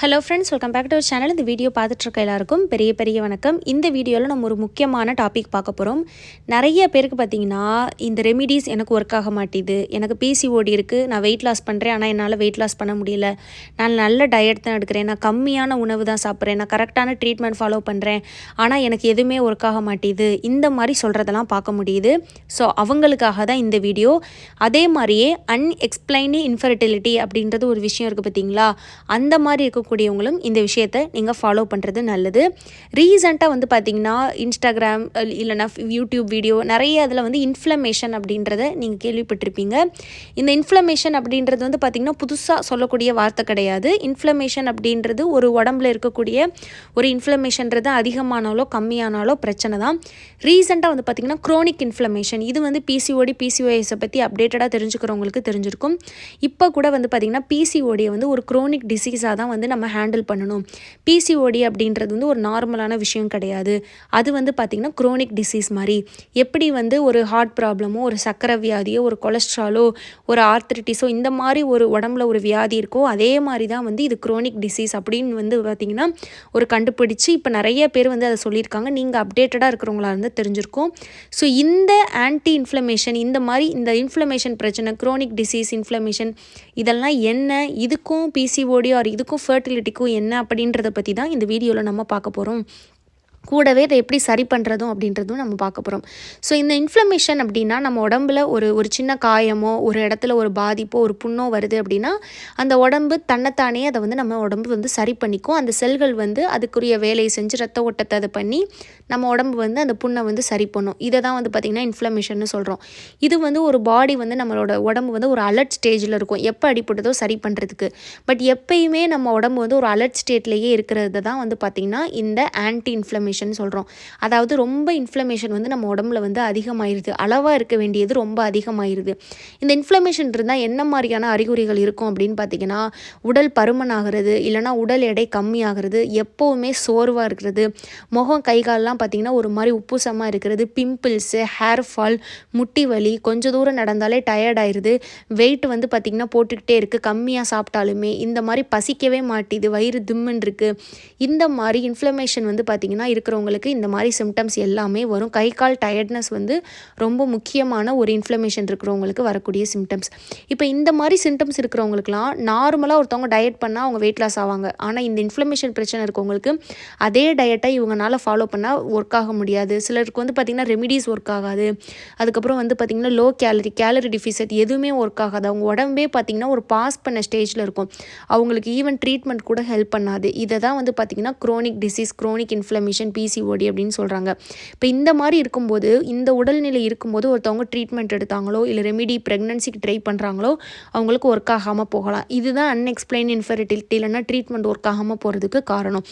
Hello friends, welcome back to our channel. இந்த video பார்த்துட்ருக்க எல்லாருக்கும் பெரிய வணக்கம். இந்த வீடியோவில் நம்ம ஒரு முக்கியமான டாபிக் பார்க்க போகிறோம். நிறைய பேருக்கு பார்த்திங்கன்னா இந்த ரெமிடிஸ் எனக்கு ஒர்க் ஆக மாட்டேது, எனக்கு பிசிஓடி இருக்குது, நான் வெயிட் லாஸ் பண்ணுறேன், ஆனால் என்னால் வெயிட் லாஸ் பண்ண முடியல, நான் நல்ல டயட் தான் எடுக்கிறேன், நான் கம்மியான உணவு தான் சாப்பிட்றேன், நான் கரெக்டான ட்ரீட்மெண்ட் ஃபாலோ பண்ணுறேன், ஆனால் எனக்கு எதுவுமே ஒர்க் ஆக மாட்டேது, இந்த மாதிரி சொல்கிறதெல்லாம் பார்க்க முடியுது. ஸோ அவங்களுக்காக தான் இந்த வீடியோ. அதே மாதிரியே அன்எக்ஸ்பிளைன்டு இன்ஃபர்டிலிட்டி அப்படின்றது ஒரு விஷயம் இருக்குது பார்த்திங்களா, அந்த மாதிரி இருக்கக்கூடியவங்களும் இந்த விஷயத்தை நீங்கள் ஃபாலோ பண்ணுறது நல்லது. ரீசெண்டாக வந்து பார்த்திங்கன்னா இன்ஸ்டாகிராம் இல்லைனா யூடியூப் வீடியோ நிறைய அதில் வந்து இன்ஃப்ளமேஷன் அப்படின்றத நீங்கள் கேள்விப்பட்டிருப்பீங்க. இந்த இன்ஃப்ளமேஷன் அப்படின்றது வந்து பார்த்திங்கன்னா புதுசாக சொல்லக்கூடிய வார்த்தை கிடையாது. இன்ஃப்ளமேஷன் அப்படின்றது ஒரு உடம்புல இருக்கக்கூடிய ஒரு இன்ஃப்ளமேஷன்றது அதிகமானாலோ கம்மியானாலோ பிரச்சனை தான். ரீசெண்டாக வந்து பார்த்திங்கன்னா க்ரோனிக் இன்ஃப்ளமேஷன், இது வந்து பிசிஓடி பிசிஓஎஸை பற்றி அப்டேட்டடாக தெரிஞ்சுக்கிறவங்களுக்கு தெரிஞ்சிருக்கும். இப்போ கூட வந்து பார்த்திங்கன்னா பிசிஓடியை வந்து ஒரு க்ரோனிக் டிசீஸாக தான் வந்து நம்ம ஹேண்டில் பண்ணணும். பிசிஓடி அப்படின்றது வந்து ஒரு நார்மலான விஷயம் கிடையாது. அது வந்து பார்த்திங்கன்னா க்ரோனிக் டிசீஸ் மாதிரி. எப்படி வந்து ஒரு ஹார்ட் ப்ராப்ளமோ, ஒரு சக்கரை வியாதியோ, ஒரு கொலஸ்ட்ராலோ, ஒரு ஆர்த்ரிட்டிஸோ, இந்த மாதிரி ஒரு உடம்புல ஒரு வியாதி இருக்கோ அதே மாதிரி தான் வந்து இது க்ரோனிக் டிசீஸ் அப்படின்னு வந்து பார்த்திங்கன்னா ஒரு கண்டுபிடிச்சு இப்போ நிறைய பேர் வந்து அதை சொல்லியிருக்காங்க. நீங்கள் அப்டேட்டடாக இருக்கிறவங்களா இருந்து தெரிஞ்சிருக்கும். ஸோ இந்த ஆன்டி இன்ஃப்ளமேஷன், இந்த மாதிரி இந்த இன்ஃப்ளமேஷன் பிரச்சனை, க்ரோனிக் டிசீஸ், இன்ஃப்ளமேஷன் இதெல்லாம் என்ன, இதுக்கும் பிசிஓடி ஆர் இதுக்கும் ஃபர்டிலிட்டிக்கும் என்ன அப்படின்றத பற்றி தான் இந்த வீடியோவில் நம்ம பார்க்க போகிறோம். கூடவே இதை எப்படி சரி பண்ணுறதும் அப்படின்றதும் நம்ம பார்க்க போகிறோம். ஸோ இந்த இன்ஃப்ளமேஷன் அப்படின்னா நம்ம உடம்புல ஒரு சின்ன காயமோ, ஒரு இடத்துல ஒரு பாதிப்போ, ஒரு புண்ணோ வருது அப்படின்னா அந்த உடம்பு தன்னைத்தானே அதை வந்து நம்ம உடம்பு வந்து சரி பண்ணிக்கும். அந்த செல்கள் வந்து அதுக்குரிய வேலையை செஞ்சு ரத்த ஓட்டத்தை அதை பண்ணி நம்ம உடம்பு வந்து அந்த புண்ணை வந்து சரி பண்ணும். இதை தான் வந்து பார்த்திங்கன்னா இன்ஃப்ளமேஷன் சொல்கிறோம். இது வந்து ஒரு பாடி வந்து நம்மளோட உடம்பு வந்து ஒரு அலர்ட் ஸ்டேஜில் இருக்கும், எப்போ அடிப்பட்டதோ சரி பண்ணுறதுக்கு. பட் எப்பயுமே நம்ம உடம்பு வந்து ஒரு அலர்ட் ஸ்டேட்லேயே இருக்கிறது தான் வந்து பார்த்திங்கன்னா இந்த ஆன்டி இன்ஃப்ளமேஷன் சொல்கிறோம். அதாவது ரொம்ப இன்ஃப்ளமேஷன் வந்து நம்ம உடம்புல வந்து அதிகமாயிருது, அளவாக இருக்க வேண்டியது ரொம்ப அதிகமாயிருது. இந்த இன்ஃப்ளமேஷன் இருந்தால் என்ன மாதிரியான அறிகுறிகள் இருக்கும் அப்படின்னு பார்த்தீங்கன்னா, உடல் பருமன் ஆகிறது, இல்லைனா உடல் எடை கம்மியாகிறது, எப்போவுமே சோர்வாக இருக்கிறது, முகம் கைகாலெலாம் பார்த்திங்கன்னா ஒரு மாதிரி உப்புசமாக இருக்கிறது, பிம்பிள்ஸு, ஹேர் ஃபால், முட்டி வலி, கொஞ்சம் தூரம் நடந்தாலே டயர்ட் ஆயிடுது, வெயிட் வந்து பார்த்திங்கன்னா போட்டுக்கிட்டே இருக்குது, கம்மியாக சாப்பிட்டாலுமே இந்த மாதிரி பசிக்கவே மாட்டேது, வயிறு திம்முன்னு இருக்குது. இந்த மாதிரி இன்ஃப்ளமேஷன் வந்து பார்த்திங்கன்னா இருக்கிறவங்களுக்கு இந்த மாதிரி சிம்டம்ஸ் எல்லாமே வரும். கை கால் டயர்ட்னஸ் வந்து ரொம்ப முக்கியமான ஒரு இன்ஃப்ளமேஷன் இருக்கிறவங்களுக்கு வரக்கூடிய சிம்டம்ஸ். இப்போ இந்த மாதிரி சிம்டம்ஸ் இருக்கிறவங்களுக்குலாம் நார்மலாக ஒருத்தவங்க டயட் பண்ணால் அவங்க வெயிட் லாஸ் ஆவாங்க. ஆனால் இந்த இன்ஃப்ளமேஷன் பிரச்சனை இருக்கவங்களுக்கு அதே டயட்டை இவங்களால ஃபாலோ பண்ணால் ஒர்க் ஆக முடியாது. சிலருக்கு வந்து பார்த்திங்கன்னா ரெமிடிஸ் ஒர்க் ஆகாது. அதுக்கப்புறம் வந்து பார்த்திங்கன்னா லோ கேலரி டிஃபிசிட் எதுவுமே ஒர்க் ஆகாது. அவங்க உடம்பே பார்த்திங்கன்னா ஒரு பாஸ் பண்ண ஸ்டேஜில் இருக்கும். அவங்களுக்கு ஈவன் ட்ரீட்மெண்ட் கூட ஹெல்ப் பண்ணாது. இதை தான் வந்து பார்த்திங்கன்னா Kronig disease, Kronig inflammation, PCOD அப்படின்னு சொல்கிறாங்க. இப்போ இந்த மாதிரி இருக்கும்போது, இந்த உடல்நிலை இருக்கும்போது ஒருத்தவங்க ட்ரீட்மெண்ட் எடுத்தாங்களோ இல்லை ரெமிடி ப்ரெக்னன்சிக்கு ட்ரை பண்ணுறாங்களோ அவங்களுக்கு ஒர்க் ஆகாமல் போகலாம். இதுதான் அன்எக்ஸ்பிளைன் இன்ஃபர்டிலிட்டி இல்லைன்னா ட்ரீட்மெண்ட் ஒர்க் ஆகாமல் போகிறதுக்கு காரணம்.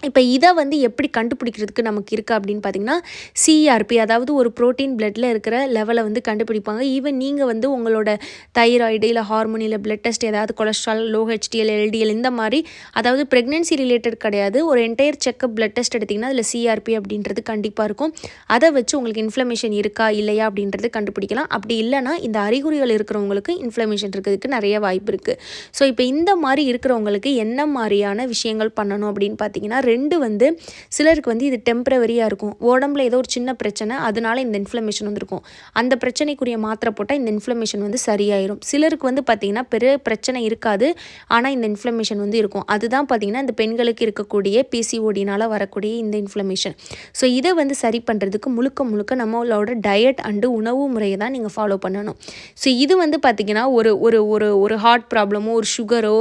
இப்போ இதை வந்து எப்படி கண்டுபிடிக்கிறதுக்கு நமக்கு இருக்குது அப்படின்னு பார்த்திங்கன்னா சிஆர்பி, அதாவது ஒரு ப்ரோட்டீன் பிளட்டில் இருக்கிற லெவலை வந்து கண்டுபிடிப்பாங்க. ஈவன் நீங்கள் வந்து உங்களோட தைராய்டு இல்லை ஹார்மோன் இல்லை பிளட் டெஸ்ட் ஏதாவது கொலஸ்ட்ரால், லோ ஹெச்டிஎல், எல்டிஎல் இந்த மாதிரி, அதாவது ப்ரெக்னென்சி ரிலேட்டட் கிடையாது, ஒரு என்டையர் செக்கப் பிளட் டெஸ்ட் எடுத்திங்கன்னா அதில் சிஆர்பி அப்படின்றது கண்டிப்பாக இருக்கும். அதை வச்சு உங்களுக்கு இன்ஃப்ளமேஷன் இருக்கா இல்லையா அப்படின்றது கண்டுபிடிக்கலாம். அப்படி இல்லைனா இந்த அறிகுறிகள் இருக்கிறவங்களுக்கு இன்ஃப்ளமேஷன் இருக்கிறதுக்கு நிறைய வாய்ப்பு இருக்குது. ஸோ இப்போ இந்த மாதிரி இருக்கிறவங்களுக்கு என்ன மாதிரியான விஷயங்கள் பண்ணணும் அப்படின்னு பார்த்தீங்கன்னா, ரெண்டு வந்து சிலருக்கு வந்து இது டெம்பரவரியாக இருக்கும். உடம்புல ஏதோ ஒரு சின்ன பிரச்சனை, அதனால இந்த இன்ஃப்ளமேஷன் வந்துருக்கும். அந்த பிரச்சனைக்குரிய மாத்திரை போட்டால் இந்த இன்ஃப்ளமேஷன் வந்து சரியாயிரும். சிலருக்கு வந்து பார்த்திங்கன்னா பெரிய பிரச்சனை இருக்காது, ஆனால் இந்த இன்ஃப்ளமேஷன் வந்து இருக்கும். அதுதான் பார்த்திங்கன்னா இந்த பெண்களுக்கு இருக்கக்கூடிய பிசிஓடினால் வரக்கூடிய இந்த இன்ஃப்ளமேஷன். ஸோ இதை வந்து சரி பண்ணுறதுக்கு முழுக்க நம்மளோட டயட் அண்டு உணவு முறையை தான் நீங்கள் ஃபாலோ பண்ணணும். ஸோ இது வந்து பார்த்திங்கன்னா ஒரு ஒரு ஒரு ஒரு ஹார்ட் ப்ராப்ளமோ, ஒரு சுகரோ,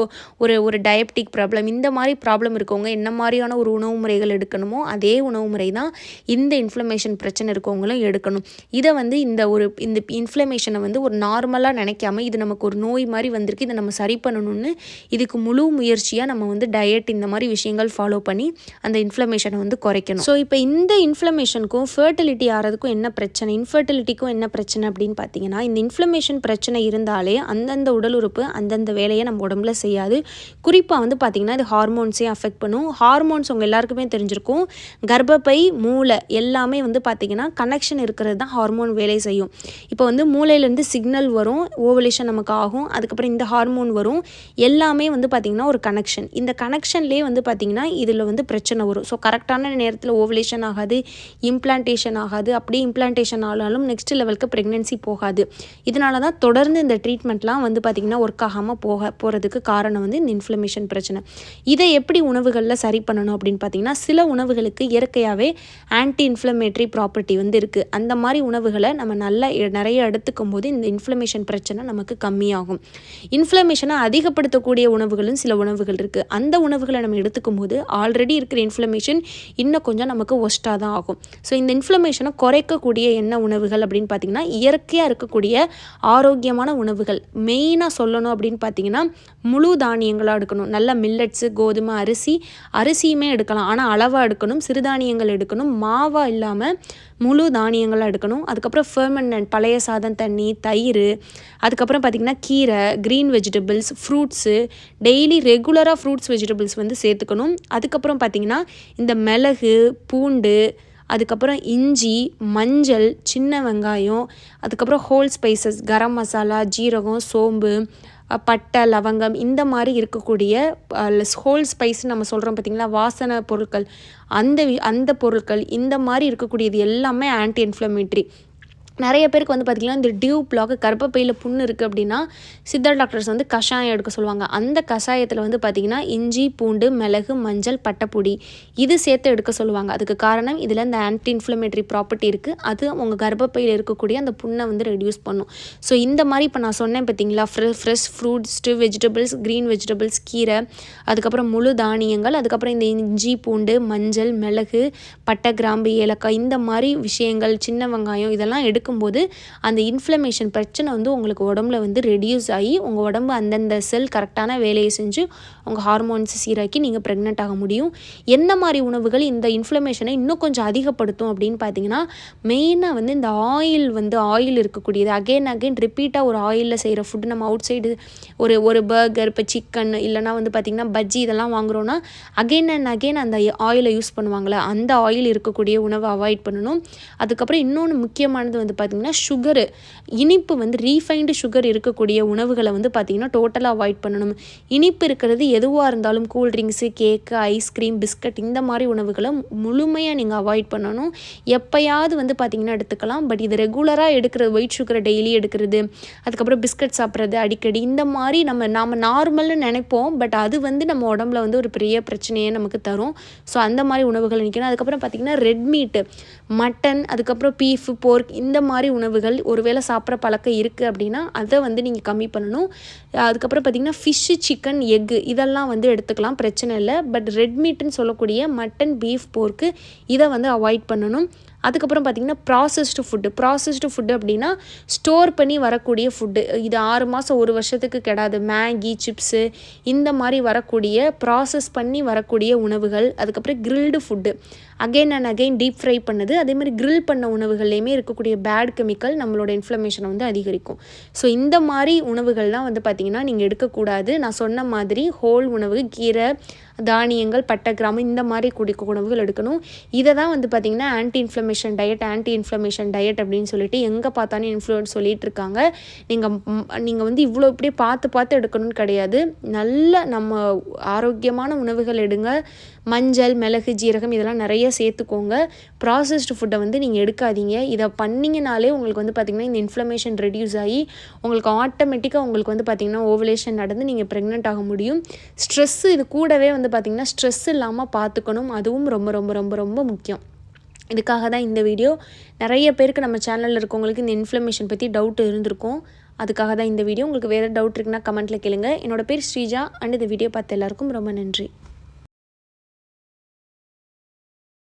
ஒரு டயபெட்டிக் ப்ராப்ளம், இந்த மாதிரி ப்ராப்ளம் இருக்கவங்க என்ன மாதிரியான ஒரு உணவு முறைகள் எடுக்கணுமோ அதே உணவு முறை தான் இந்த இன்ஃப்ளமேஷன் பிரச்சனை இருக்கவங்களும் எடுக்கணும். இதை வந்து இந்த இன்ஃப்ளமேஷனை வந்து ஒரு நார்மலாக நினைக்காம இது நமக்கு ஒரு நோய் மாதிரி வந்திருக்கு, இதை நம்ம சரி பண்ணணும்னு இதுக்கு முழு முயற்சியாக நம்ம வந்து டயட் இந்த மாதிரி விஷயங்கள் ஃபாலோ பண்ணி அந்த இன்ஃப்ளமேஷனை வந்து குறைக்கணும். ஸோ இப்போ இந்த இன்ஃப்ளமேஷனுக்கும் ஃபர்டிலிட்டி ஆகிறதுக்கும் என்ன பிரச்சனை, இன்ஃபர்டிலிட்டிக்கும் என்ன பிரச்சனை அப்படின்னு பார்த்தீங்கன்னா, இந்த இன்ஃப்ளமேஷன் பிரச்சனை இருந்தாலே அந்தந்த உடல் உறுப்பு அந்தந்த வேலையை நம்ம உடம்புல செய்யாது. குறிப்பாக வந்து பார்த்திங்கன்னா இது ஹார்மோன்ஸே அஃபெக்ட் பண்ணும். ஹார்மோன்ஸ் ஹார்மோன்ஸ் உங்கள் எல்லாருக்குமே தெரிஞ்சிருக்கும். கர்ப்பப்பை, மூளை எல்லாமே வந்து பார்த்திங்கன்னா கனெக்ஷன் இருக்கிறது தான் ஹார்மோன் வேலை செய்யும். இப்போ வந்து மூளையிலேருந்து சிக்னல் வரும், ஓவலேஷன் நமக்கு ஆகும், அதுக்கப்புறம் இந்த ஹார்மோன் வரும், எல்லாமே வந்து பார்த்திங்கன்னா ஒரு கனெக்ஷன். இந்த கனெக்ஷன்லேயே வந்து பார்த்திங்கன்னா இதில் வந்து பிரச்சனை வரும். ஸோ கரெக்டான நேரத்தில் ஓவலேஷன் ஆகாது, இம்ப்ளான்டேஷன் ஆகாது. அப்படியே இம்ப்ளான்டேஷன் ஆனாலும் நெக்ஸ்ட் லெவலுக்கு ப்ரெக்னென்சி போகாது. இதனால தான் தொடர்ந்து இந்த ட்ரீட்மெண்ட்லாம் வந்து பார்த்திங்கன்னா ஒர்க் ஆகாமல் போகிறதுக்கு காரணம் வந்து இந்த இன்ஃப்ளமேஷன் பிரச்சனை. இதை எப்படி உணவுகளில் சரி பண்ணணும் அப்படின்னு பார்த்திங்கன்னா, சில உணவுகளுக்கு இயற்கையாகவே ஆன்டி இன்ஃப்ளமேட்டரி ப்ராப்பர்ட்டி வந்து இருக்குது. அந்த மாதிரி உணவுகளை நம்ம நிறைய எடுத்துக்கும் போது இந்த இன்ஃப்ளமேஷன் பிரச்சனை நமக்கு கம்மியாகும். இன்ஃப்ளமேஷனை அதிகப்படுத்தக்கூடிய உணவுகளும் சில உணவுகள் இருக்குது. அந்த உணவுகளை நம்ம எடுத்துக்கும் போது ஆல்ரெடி இருக்கிற இன்ஃப்ளமேஷன் இன்னும் கொஞ்சம் நமக்கு ஒஸ்ட்டாக தான் ஆகும். ஸோ இந்த இன்ஃப்ளமேஷனை குறைக்கக்கூடிய என்ன உணவுகள் அப்படின்னு பார்த்திங்கன்னா, இயற்கையாக இருக்கக்கூடிய ஆரோக்கியமான உணவுகள். மெயினாக சொல்லணும் அப்படின்னு பார்த்திங்கன்னா, முழு தானியங்களாக எடுக்கணும். நல்ல மில்லட்ஸு, கோதுமை, அரிசியுமே எடுக்கலாம், ஆனால் அளவாக எடுக்கணும். சிறுதானியங்கள் எடுக்கணும், மாவாக இல்லாமல் முழு தானியங்களாக எடுக்கணும். அதுக்கப்புறம் ஃபெர்மெண்டன்ட், பழைய சாதம் தண்ணி, தயிர், அதுக்கப்புறம் பார்த்திங்கன்னா கீரை, க்ரீன் வெஜிடபிள்ஸ், ஃப்ரூட்ஸு, டெய்லி ரெகுலராக ஃப்ரூட்ஸ் வெஜிடபிள்ஸ் வந்து சேர்த்துக்கணும். அதுக்கப்புறம் பார்த்திங்கன்னா இந்த மிளகு, பூண்டு, அதுக்கப்புறம் இஞ்சி, மஞ்சள், சின்ன வெங்காயம், அதுக்கப்புறம் ஹோல் ஸ்பைசஸ், கரம் மசாலா, ஜீரகம், சோம்பு, பட்டை, லவங்கம், இந்த மாதிரி இருக்கக்கூடிய ஹோல் ஸ்பைஸ் நம்ம சொல்கிறோம் பார்த்திங்களா, வாசனை பொருட்கள், அந்த பொருட்கள், இந்த மாதிரி இருக்கக்கூடியது எல்லாமே ஆன்டி இன்ஃப்ளமேட்டரி. நிறைய பேருக்கு வந்து பார்த்திங்கன்னா இந்த டியூ பிளாக், கர்ப்பப்பையில் புண்ணு இருக்குது அப்படின்னா சித்தா டாக்டர்ஸ் வந்து கஷாயம் எடுக்க சொல்லுவாங்க. அந்த கஷாயத்தில் வந்து பார்த்திங்கன்னா இஞ்சி, பூண்டு, மிளகு, மஞ்சள், பட்டைப்பொடி இது சேர்த்து எடுக்க சொல்லுவாங்க. அதுக்கு காரணம் இதில் இந்த ஆன்டி இன்ஃப்ளமேட்டரி ப்ராப்பர்ட்டி இருக்குது. அது உங்கள் கர்ப்பப்பையில் இருக்கக்கூடிய அந்த புண்ணை வந்து ரெடியூஸ் பண்ணும். ஸோ இந்த மாதிரி இப்போ நான் சொன்னேன் பார்த்திங்களா, fresh fruits, vegetables, green vegetables, கீரை, அதுக்கப்புறம் முழு தானியங்கள், அதுக்கப்புறம் இந்த இஞ்சி, பூண்டு, மஞ்சள், மிளகு, பட்டை, கிராம்பு, ஏலக்காய், இந்த மாதிரி விஷயங்கள், சின்ன வெங்காயம் இதெல்லாம் எடுக்கும்போது அந்த இன்ஃப்ளமேஷன் பிரச்சனை வந்து உங்களுக்கு உடம்புல வந்து ரெடியூஸ் ஆகி உங்கள் உடம்பு அந்தந்த செல் கரெக்டான வேலையை செஞ்சு உங்கள் ஹார்மோன்ஸ் சீராக்கி நீங்கள் ப்ரெக்னென்ட் ஆக முடியும். என்ன மாதிரி உணவுகள் இந்த இன்ஃப்ளமேஷனை இன்னும் கொஞ்சம் அதிகப்படுத்தும் அப்படின்னு பார்த்தீங்கன்னா, மெயினாக வந்து இந்த ஆயில் இருக்கக்கூடியது, அகெயின் ரிப்பீட்டாக ஒரு ஆயிலில் செய்கிற ஃபுட்டு. நம்ம அவுட் சைடு ஒரு பர்கர், இப்போ சிக்கன், இல்லைனா வந்து பார்த்திங்கன்னா பஜ்ஜி இதெல்லாம் வாங்குகிறோன்னா அகெயின் அண்ட் அகெயின் அந்த ஆயிலை யூஸ் பண்ணுவாங்களே, அந்த ஆயில் இருக்கக்கூடிய உணவை அவாய்ட் பண்ணணும். அதுக்கப்புறம் இன்னொன்று முக்கியமானது வந்து பார்த்திங்கன்னா சுகரு, இனிப்பு வந்து ரீஃபைண்டு சுகர் இருக்கக்கூடிய உணவுகளை வந்து பார்த்திங்கன்னா டோட்டலாக அவாய்ட் பண்ணணும். இனிப்பு இருக்கிறது எதுவாக இருந்தாலும் கூல்ட்ரிங்க்ஸு, கேக்கு, ஐஸ்கிரீம், பிஸ்கட், இந்த மாதிரி உணவுகளை முழுமையாக நீங்கள் அவாய்ட் பண்ணணும். எப்போயாவது வந்து பார்த்திங்கன்னா எடுத்துக்கலாம். பட் இது ரெகுலராக எடுக்கிறது, ஒயிட் சுகரை டெய்லி எடுக்கிறது, அதுக்கப்புறம் பிஸ்கட் சாப்பிட்றது அடிக்கடி, இந்த மாதிரி நாம் நார்மல்னு நினைப்போம். பட் அது வந்து நம்ம உடம்புல வந்து ஒரு பெரிய பிரச்சனையே நமக்கு தரும். ஸோ அந்த மாதிரி உணவுகள் நிற்கணும். அதுக்கப்புறம் பார்த்திங்கன்னா ரெட் மீட்டு, மட்டன், அதுக்கப்புறம் பீஃபு, போர்க், இந்த மாதிரி உணவுகள் ஒருவேளை சாப்பிட்ற பழக்கம் இருக்குது அப்படின்னா அதை வந்து நீங்கள் கம்மி பண்ணணும். அதுக்கப்புறம் பார்த்திங்கன்னா ஃபிஷ்ஷு, சிக்கன், எக்கு இதெல்லாம் வந்து எடுத்துக்கலாம், பிரச்சனை இல்லை. பட் ரெட் மீட்டுன்னு சொல்லக்கூடிய மட்டன், பீஃப், போர்க்கு இதை வந்து அவாய்ட் பண்ணணும். அதுக்கப்புறம் பார்த்திங்கன்னா ப்ராசஸ்டு ஃபுட்டு அப்படின்னா ஸ்டோர் பண்ணி வரக்கூடிய ஃபுட்டு, இது 6 மாதம் 1 வருஷத்துக்கு கெடாது. மேகி, சிப்ஸு, இந்த மாதிரி வரக்கூடிய ப்ராசஸ் பண்ணி வரக்கூடிய உணவுகள். அதுக்கப்புறம் grilled food, again and again deep fry பண்ணது, அதேமாதிரி கிரில் பண்ண உணவுகள்லேயுமே இருக்கக்கூடிய பேட் கெமிக்கல் நம்மளோட இன்ஃப்ளமேஷனை வந்து அதிகரிக்கும். ஸோ இந்த மாதிரி உணவுகள்லாம் வந்து பார்த்திங்கன்னா நீங்கள் எடுக்கக்கூடாது. நான் சொன்ன மாதிரி ஹோல் உணவு, கீரை, தானியங்கள், பட்டை, கிராம்பு, இந்த மாதிரி குடிக்க உணவுகள் எடுக்கணும். இதை தான் வந்து பார்த்திங்கன்னா ஆன்டி இன்ஃப்ளமேஷன் டயட் அப்படின்னு சொல்லிட்டு எங்கே பார்த்தாலும் இன்ஃப்ளூயன்ஸ் சொல்லிகிட்டு இருக்காங்க. நீங்கள் வந்து இவ்வளோ இப்படியே பார்த்து எடுக்கணும்னு கிடையாது. நல்ல நம்ம ஆரோக்கியமான உணவுகள் எடுங்க. மஞ்சள், மிளகு, ஜீரகம் இதெல்லாம் நிறைய சேர்த்துக்கோங்க. ப்ராசஸ்டு ஃபுட்டை வந்து நீங்கள் எடுக்காதீங்க. இதை பண்ணிங்கனாலே உங்களுக்கு வந்து பார்த்திங்கன்னா இந்த இன்ஃப்ளமேஷன் ரெடியூஸ் ஆகி உங்களுக்கு ஆட்டோமேட்டிக்காக உங்களுக்கு வந்து பார்த்திங்கன்னா ஓவலேஷன் நடந்து நீங்கள் ப்ரெக்னென்ட் ஆக முடியும். ஸ்ட்ரெஸ்ஸு இது கூடவே வந்து பார்த்திங்கன்னா ஸ்ட்ரெஸ் இல்லாமல் பார்த்துக்கணும். அதுவும் ரொம்ப ரொம்ப ரொம்ப ரொம்ப முக்கியம். இதுக்காக தான் இந்த வீடியோ. நிறைய பேருக்கு நம்ம சேனலில் இருக்கவங்களுக்கு இந்த இன்ஃப்ளமேஷன் பற்றி டவுட் இருந்திருக்கும். அதுக்காக தான் இந்த வீடியோ. உங்களுக்கு வேறு டவுட் இருக்குன்னா கமெண்ட்டில் கேளுங்க. என்னோட பேர் ஸ்ரீஜா அண்ட் இந்த வீடியோ பார்த்த எல்லாருக்கும் ரொம்ப நன்றி.